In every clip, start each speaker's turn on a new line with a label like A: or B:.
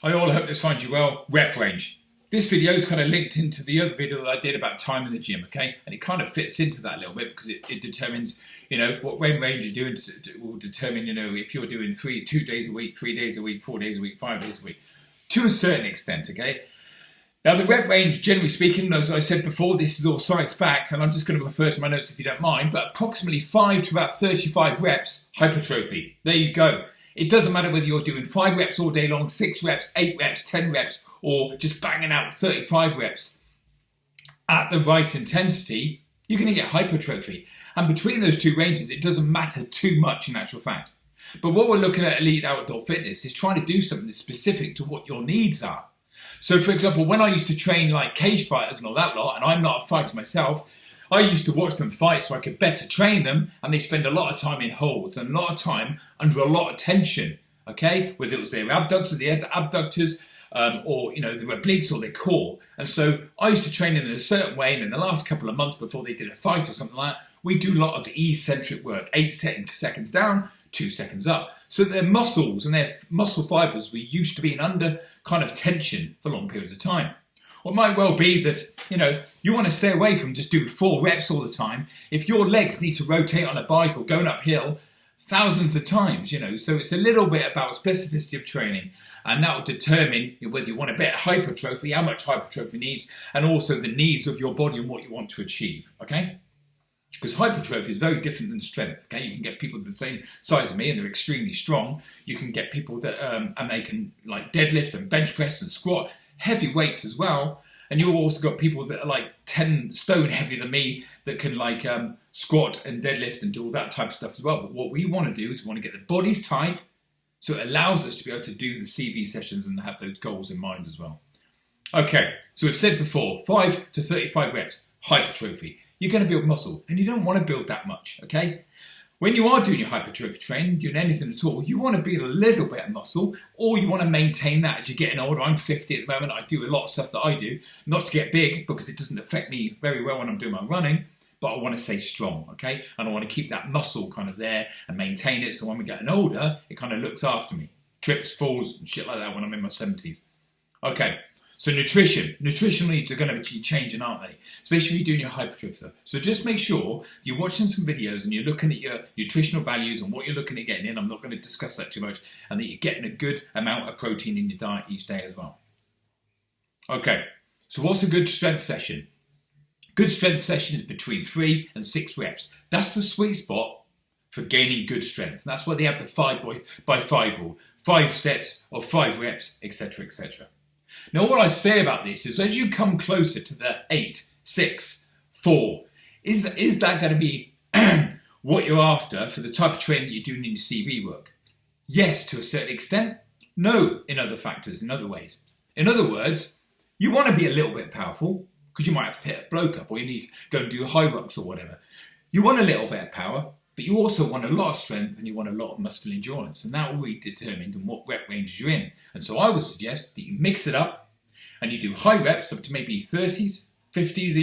A: I all hope this finds you well. Rep range. This video is kind of linked into the other video that I did about time in the gym, okay? And it kind of fits into that a little bit because it determines, what rep range you're doing will determine, if you're doing 2 days a week, 3 days a week, 4 days a week, 5 days a week, to a certain extent, okay? Now, the rep range, generally speaking, as I said before, this is all science-backed, and I'm just going to refer to my notes if you don't mind, but approximately 5 to about 35 reps, hypertrophy. There you go. It doesn't matter whether you're doing 5 reps all day long, 6 reps, 8 reps, 10 reps, or just banging out 35 reps. At the right intensity, you're going to get hypertrophy. And between those two ranges, it doesn't matter too much in actual fact. But what we're looking at Elite Outdoor Fitness is trying to do something that's specific to what your needs are. So, for example, when I used to train like cage fighters and all that lot, and I'm not a fighter myself, I used to watch them fight so I could better train them, and they spend a lot of time in holds and a lot of time under a lot of tension, okay? Whether it was their abductors, or their obliques or their core. And so I used to train them in a certain way, and in the last couple of months before they did a fight or something like that, we do a lot of eccentric work, 8 seconds down, 2 seconds up. So their muscles and their muscle fibers were used to being under kind of tension for long periods of time. Or it might well be that, you want to stay away from just doing 4 reps all the time. If your legs need to rotate on a bike or going uphill thousands of times, so it's a little bit about specificity of training, and that will determine whether you want a bit of hypertrophy, how much hypertrophy needs, and also the needs of your body and what you want to achieve, okay? Because hypertrophy is very different than strength, okay? You can get people the same size as me and they're extremely strong. You can get people that, and they can like deadlift and bench press and squat, heavy weights as well. And you've also got people that are like 10 stone heavier than me that can like squat and deadlift and do all that type of stuff as well. But what we want to do is we want to get the body type so it allows us to be able to do the CV sessions and have those goals in mind as well. Okay, so we've said before, 5 to 35 reps, hypertrophy. You're going to build muscle, and you don't want to build that much, okay? When you are doing your hypertrophy training, doing anything at all, you want to build a little bit of muscle, or you want to maintain that as you're getting older. I'm 50 at the moment. I do a lot of stuff that I do, not to get big, because it doesn't affect me very well when I'm doing my running, but I want to stay strong, okay? And I want to keep that muscle kind of there and maintain it, so when we're getting older, it kind of looks after me. Trips, falls, and shit like that when I'm in my 70s. Okay. So nutritional needs are going to be changing, aren't they? Especially if you're doing your hypertrophy stuff. So just make sure you're watching some videos and you're looking at your nutritional values and what you're looking at getting in. I'm not going to discuss that too much. And that you're getting a good amount of protein in your diet each day as well. Okay, so what's a good strength session? Good strength session is between 3 and 6 reps. That's the sweet spot for gaining good strength. And that's why they have the 5 by 5 rule. 5 sets of 5 reps, etc., etc. Now, what I say about this is as you come closer to the 8, 6, 4, is that going to be what you're after for the type of training that you're doing in your CV work? Yes, to a certain extent. No, in other factors, in other ways. In other words, you want to be a little bit powerful because you might have to hit a bloke up or you need to go and do high rocks or whatever. You want a little bit of power, but you also want a lot of strength and you want a lot of muscular endurance. And that will be determined in what rep ranges you're in. And so I would suggest that you mix it up and you do high reps up to maybe 30s, 50s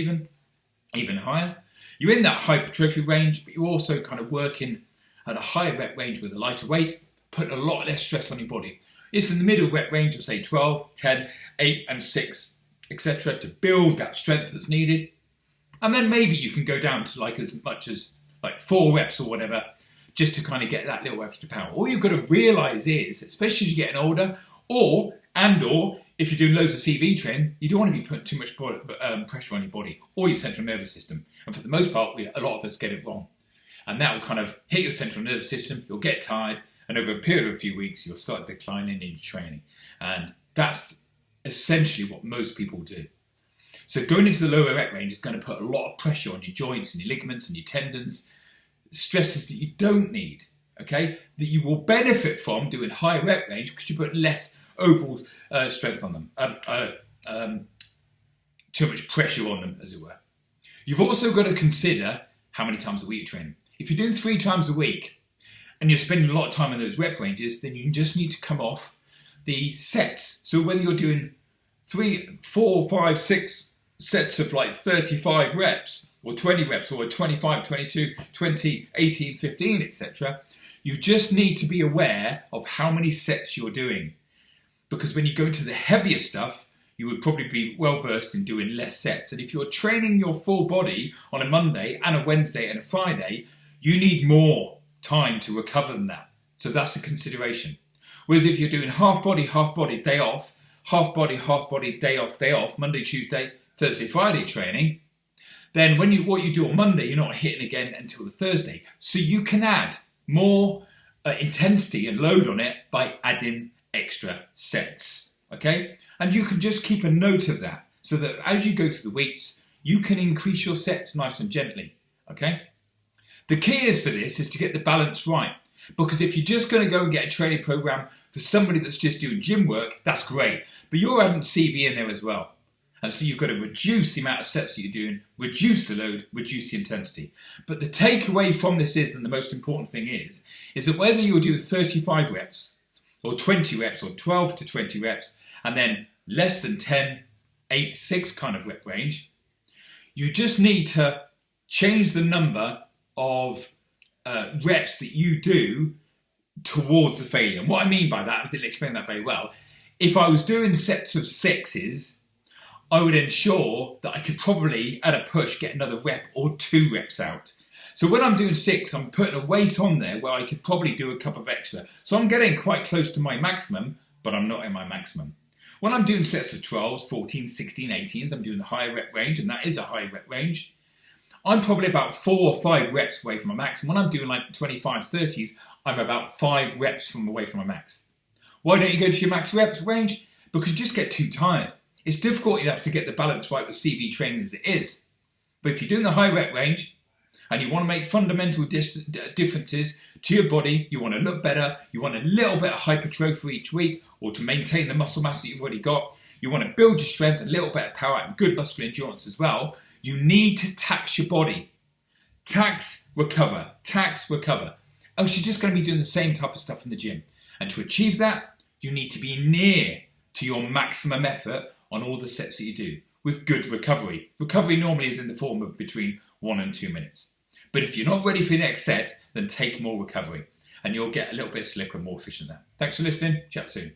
A: even higher. You're in that hypertrophy range, but you're also kind of working at a higher rep range with a lighter weight, putting a lot less stress on your body. It's in the middle rep range of say 12, 10, 8 and 6, etc. to build that strength that's needed. And then maybe you can go down to like as much as like 4 reps or whatever, just to kind of get that little extra power. All you've got to realise is, especially as you're getting older, or if you're doing loads of CV training, you don't want to be putting too much pressure on your body or your central nervous system. And for the most part, a lot of us get it wrong. And that will kind of hit your central nervous system, you'll get tired, and over a period of a few weeks, you'll start declining in your training. And that's essentially what most people do. So going into the lower rep range is going to put a lot of pressure on your joints and your ligaments and your tendons, stresses that you don't need, okay? That you will benefit from doing higher rep range because you put less overall strength on them, too much pressure on them, as it were. You've also got to consider how many times a week you're training. If you're doing 3 times a week and you're spending a lot of time in those rep ranges, then you just need to come off the sets. So whether you're doing 3, 4, 5, 6 sets of like 35 reps or 20 reps or 25, 22, 20, 18, 15, etc. You just need to be aware of how many sets you're doing. because when you go into the heavier stuff, you would probably be well versed in doing less sets. And if you're training your full body on a Monday and a Wednesday and a Friday, you need more time to recover than that. So that's a consideration. Whereas if you're doing half body, day off, half body, day off, Monday, Tuesday, Thursday, Friday training, then what you do on Monday, you're not hitting again until the Thursday. So you can add more intensity and load on it by adding extra sets, okay? And you can just keep a note of that so that as you go through the weeks, you can increase your sets nice and gently, okay? The key is for this is to get the balance right, because if you're just going to go and get a training program for somebody that's just doing gym work, that's great, but you're having CV in there as well. And so you've got to reduce the amount of sets that you're doing, reduce the load, reduce the intensity. But the takeaway from this is, and the most important thing is that whether you're doing 35 reps or 20 reps or 12 to 20 reps, and then less than 10, 8, 6 kind of rep range, you just need to change the number of reps that you do towards the failure. And what I mean by that, I didn't explain that very well. If I was doing sets of 6s, I would ensure that I could probably, at a push, get another rep or 2 reps out. So when I'm doing 6, I'm putting a weight on there where I could probably do a couple of extra. So I'm getting quite close to my maximum, but I'm not in my maximum. When I'm doing sets of 12s, 14s, 16s, 18s, I'm doing the higher rep range, and that is a high rep range. I'm probably about 4 or 5 reps away from my max. And when I'm doing like 25s, 30s, I'm about 5 reps away from my max. Why don't you go to your max reps range? Because you just get too tired. It's difficult enough to get the balance right with CV training as it is. But if you're doing the high rep range and you want to make fundamental differences to your body, you want to look better, you want a little bit of hypertrophy each week, or to maintain the muscle mass that you've already got, you want to build your strength, a little bit of power and good muscular endurance as well, you need to tax your body. Tax, recover, tax, recover. Else you're just going to be doing the same type of stuff in the gym. And to achieve that, you need to be near to your maximum effort on all the sets that you do, with good recovery. Recovery normally is in the form of between 1 and 2 minutes. But if you're not ready for the next set, then take more recovery, and you'll get a little bit slicker and more efficient there. Thanks for listening. Chat soon.